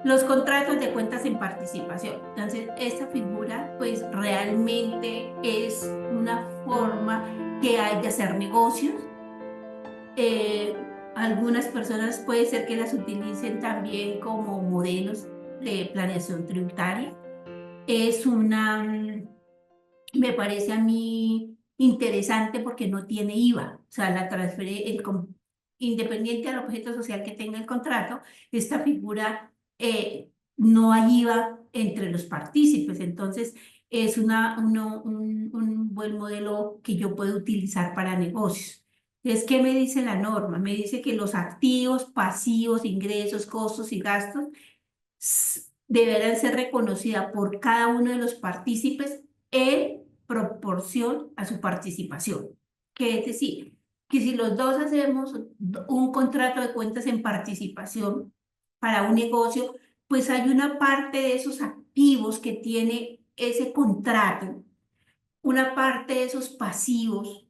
Los contratos de cuentas en participación. Entonces, esta figura, pues realmente es una forma que hay de hacer negocios. Algunas personas puede ser que las utilicen también como modelos de planeación tributaria. Es me parece a mí interesante porque no tiene IVA. O sea, independiente del objeto social que tenga el contrato, esta figura no hay IVA entre los partícipes. Entonces, es un buen modelo que yo puedo utilizar para negocios. Entonces, ¿qué me dice la norma? Me dice que los activos, pasivos, ingresos, costos y gastos deberán ser reconocidas por cada uno de los partícipes en proporción a su participación. Que es decir, que si los dos hacemos un contrato de cuentas en participación para un negocio, pues hay una parte de esos activos que tiene ese contrato, una parte de esos pasivos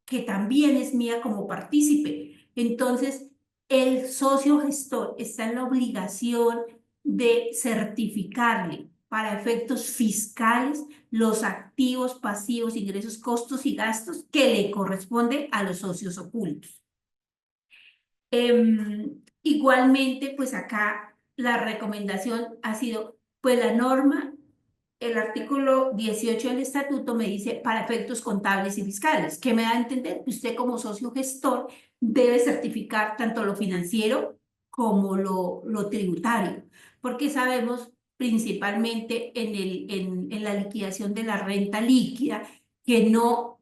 que también es mía como partícipe. Entonces, el socio gestor está en la obligación de certificarle para efectos fiscales los activos, pasivos, ingresos, costos y gastos que le corresponden a los socios ocultos. Igualmente, pues acá la recomendación ha sido, pues la norma, el artículo 18 del estatuto me dice para efectos contables y fiscales, que me da a entender que usted como socio gestor debe certificar tanto lo financiero como lo tributario, porque sabemos principalmente en la liquidación de la renta líquida que no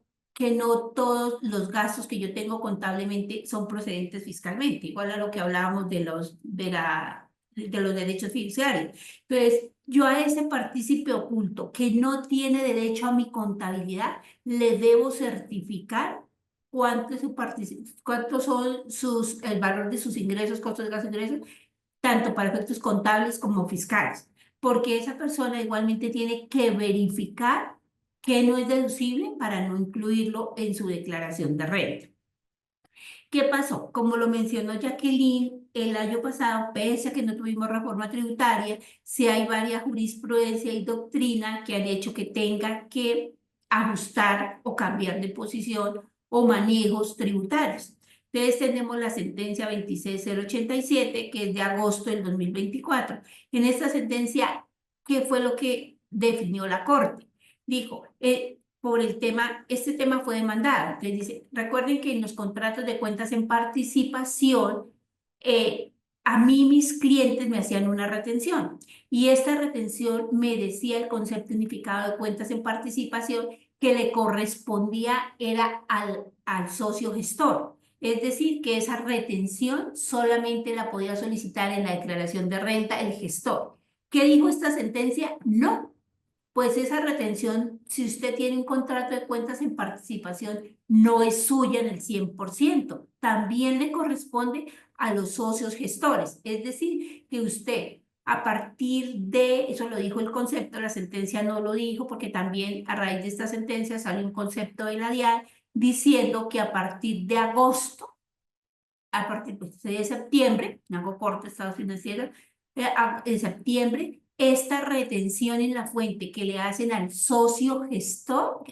todos los gastos que yo tengo contablemente son procedentes fiscalmente, igual a lo que hablábamos de los derechos fiduciarios. Entonces, yo a ese partícipe oculto que no tiene derecho a mi contabilidad, le debo certificar cuántos son el valor de sus ingresos, costos de gastos, ingresos, tanto para efectos contables como fiscales, porque esa persona igualmente tiene que verificar que no es deducible para no incluirlo en su declaración de renta. ¿Qué pasó? Como lo mencionó Jacqueline, el año pasado, pese a que no tuvimos reforma tributaria, sí hay varias jurisprudencia y doctrina que han hecho que tenga que ajustar o cambiar de posición o manejos tributarios. Entonces tenemos la sentencia 26087, que es de agosto del 2024. En esta sentencia, ¿qué fue lo que definió la Corte? Dijo, por este tema fue demandado. Entonces dice, recuerden que en los contratos de cuentas en participación, a mí mis clientes me hacían una retención y esta retención me decía el concepto unificado de cuentas en participación que le correspondía era al socio gestor. Es decir, que esa retención solamente la podía solicitar en la declaración de renta el gestor. ¿Qué dijo esta sentencia? No, pues esa retención, si usted tiene un contrato de cuentas en participación, no es suya en el 100%. También le corresponde a los socios gestores. Es decir, que usted, a partir de, eso lo dijo el concepto, la sentencia no lo dijo, porque también a raíz de esta sentencia sale un concepto de la DIAN diciendo que a partir de agosto, a partir pues, de septiembre, me hago corto, estados financieros, en septiembre, esta retención en la fuente que le hacen al socio gestor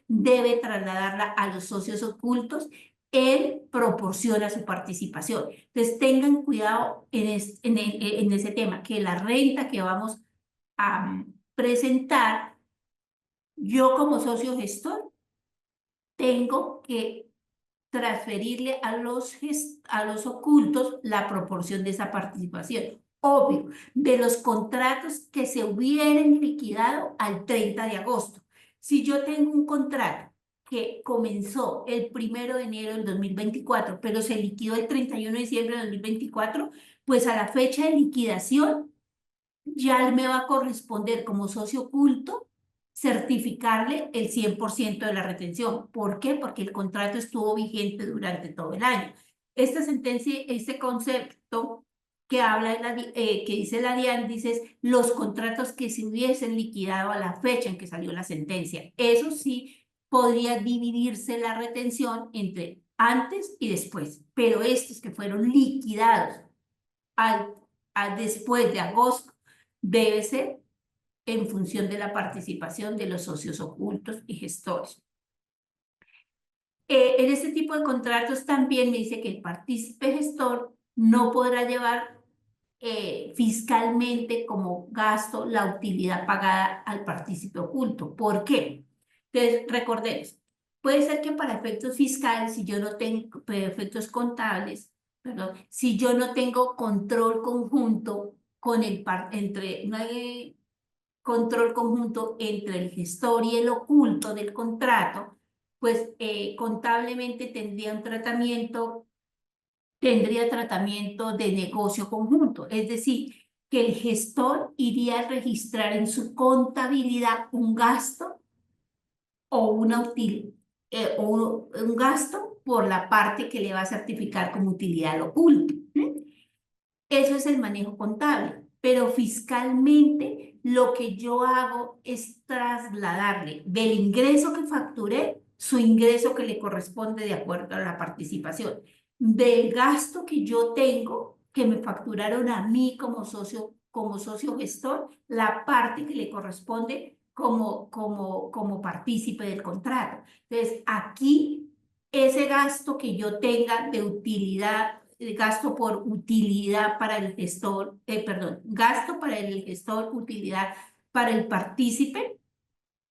debe trasladarla a los socios ocultos en proporción a su participación. Entonces tengan cuidado en ese tema, que la renta que vamos a presentar, yo como socio gestor tengo que transferirle a los ocultos la proporción de esa participación. Obvio, de los contratos que se hubieran liquidado al 30 de agosto. Si yo tengo un contrato que comenzó el 1 de enero del 2024, pero se liquidó el 31 de diciembre del 2024, pues a la fecha de liquidación ya me va a corresponder como socio oculto certificarle el 100% de la retención. ¿Por qué? Porque el contrato estuvo vigente durante todo el año. Esta sentencia, este concepto que habla que dice la DIAN, dice los contratos que se hubiesen liquidado a la fecha en que salió la sentencia. Eso sí, podría dividirse la retención entre antes y después, pero estos que fueron liquidados al después de agosto debe ser en función de la participación de los socios ocultos y gestores. En este tipo de contratos también me dice que el partícipe gestor no podrá llevar fiscalmente como gasto la utilidad pagada al partícipe oculto. ¿Por qué? Entonces, recordemos, puede ser que para efectos fiscales, si yo no tengo, para efectos contables, perdón, si yo no tengo control conjunto con no hay control conjunto entre el gestor y el oculto del contrato, pues contablemente tendría tratamiento de negocio conjunto, es decir, que el gestor iría a registrar en su contabilidad un gasto o un gasto por la parte que le va a certificar como utilidad al oculto. Eso es el manejo contable, pero fiscalmente lo que yo hago es trasladarle del ingreso que facturé su ingreso que le corresponde de acuerdo a la participación, del gasto que yo tengo que me facturaron a mí como socio gestor, la parte que le corresponde como partícipe del contrato. Entonces, aquí ese gasto que yo tenga de utilidad, gasto por utilidad para el gestor, perdón, gasto para el gestor, utilidad para el partícipe,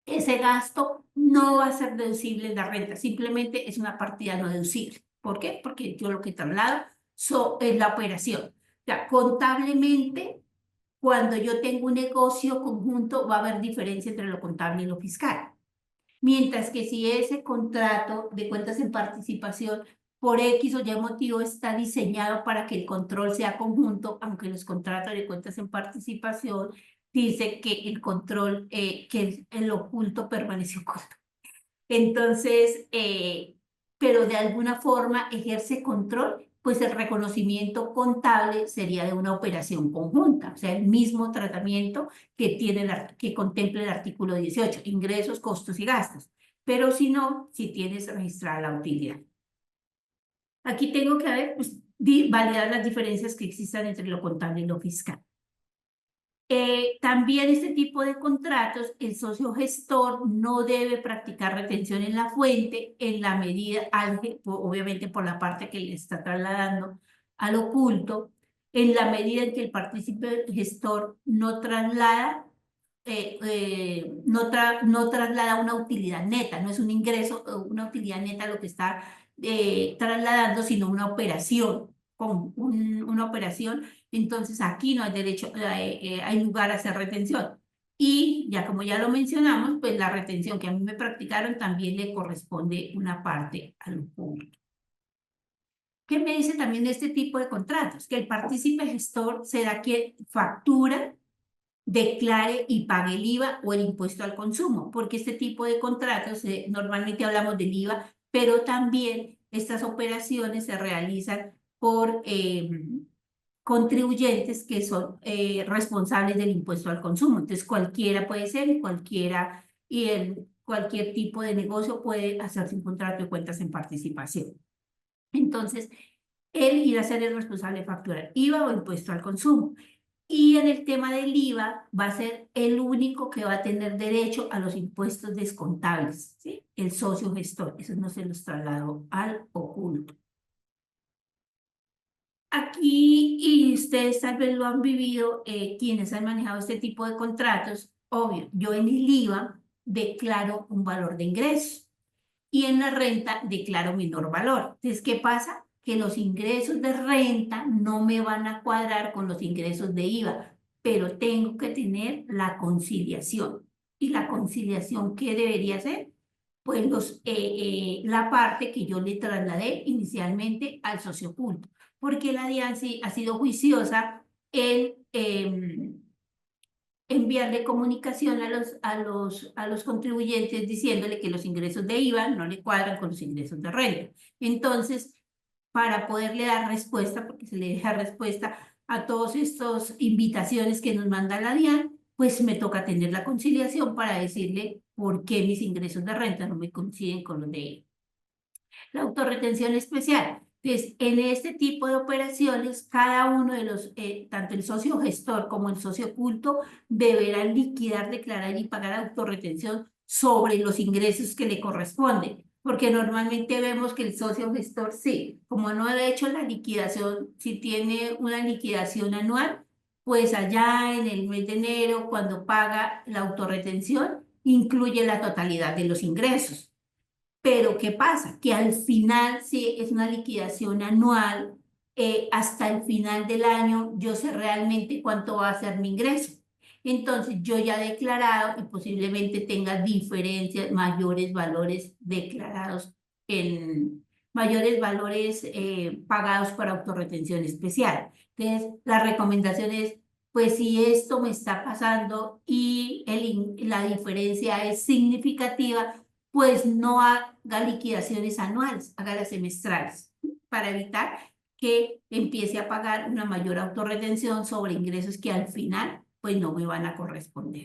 ese gasto no va a ser deducible en la renta, simplemente es una partida no deducible. ¿Por qué? Porque yo lo que traslado es la operación. O sea, contablemente, cuando yo tengo un negocio conjunto, va a haber diferencia entre lo contable y lo fiscal. Mientras que si ese contrato de cuentas en participación por X o Y motivo está diseñado para que el control sea conjunto, aunque los contratos de cuentas en participación dice que el control, que el oculto permaneció oculto. Entonces, pero de alguna forma ejerce control, pues el reconocimiento contable sería de una operación conjunta, o sea, el mismo tratamiento que contempla el artículo 18, ingresos, costos y gastos. Pero si no, si tienes registrada la utilidad. Aquí tengo que pues, validar las diferencias que existan entre lo contable y lo fiscal. También este tipo de contratos, el socio gestor no debe practicar retención en la fuente en la medida, obviamente por la parte que le está trasladando al oculto, en la medida en que el partícipe gestor no traslada, no traslada una utilidad neta, no es un ingreso, una utilidad neta lo que está trasladando, sino una operación, una operación. Entonces aquí no hay derecho, hay lugar a hacer retención. Y ya como ya lo mencionamos, pues la retención que a mí me practicaron también le corresponde una parte al público. ¿Qué me dice también de este tipo de contratos? Que el partícipe gestor será quien factura, declare y pague el IVA o el impuesto al consumo, porque este tipo de contratos, normalmente hablamos del IVA, pero también estas operaciones se realizan por contribuyentes que son responsables del impuesto al consumo. Entonces, cualquiera puede ser y cualquier tipo de negocio puede hacerse un contrato de cuentas en participación. Entonces, él irá a ser el responsable de facturar IVA o impuesto al consumo. Y en el tema del IVA va a ser el único que va a tener derecho a los impuestos descontables, ¿sí? El socio gestor, eso no se los trasladó al oculto. Aquí, y ustedes tal vez lo han vivido, quienes han manejado este tipo de contratos, obvio, yo en el IVA declaro un valor de ingreso y en la renta declaro menor valor. Entonces, ¿qué pasa? Que los ingresos de renta no me van a cuadrar con los ingresos de IVA, pero tengo que tener la conciliación. ¿Y la conciliación qué debería ser? Pues la parte que yo le trasladé inicialmente al socio oculto, porque la DIAN ha sido juiciosa en enviarle comunicación a los contribuyentes diciéndole que los ingresos de IVA no le cuadran con los ingresos de renta. Entonces, para poderle dar respuesta, porque se le deja respuesta a todas estas invitaciones que nos manda la DIAN, pues me toca tener la conciliación para decirle por qué mis ingresos de renta no me coinciden con los de IVA. La autorretención especial. Entonces, en este tipo de operaciones, cada uno de los, tanto el socio gestor como el socio oculto, deberán liquidar, declarar y pagar autorretención sobre los ingresos que le corresponden. Porque normalmente vemos que el socio gestor, sí, como no ha hecho la liquidación, si tiene una liquidación anual, pues allá en el mes de enero, cuando paga la autorretención, incluye la totalidad de los ingresos. Pero ¿qué pasa? Que al final, si es una liquidación anual, hasta el final del año yo sé realmente cuánto va a ser mi ingreso. Entonces yo ya he declarado y posiblemente tenga diferencias, mayores valores declarados en mayores valores pagados por autorretención especial. Entonces, la recomendación es, pues si esto me está pasando y la diferencia es significativa, pues no haga liquidaciones anuales, haga las semestrales, para evitar que empiece a pagar una mayor autorretención sobre ingresos que al final pues no me van a corresponder.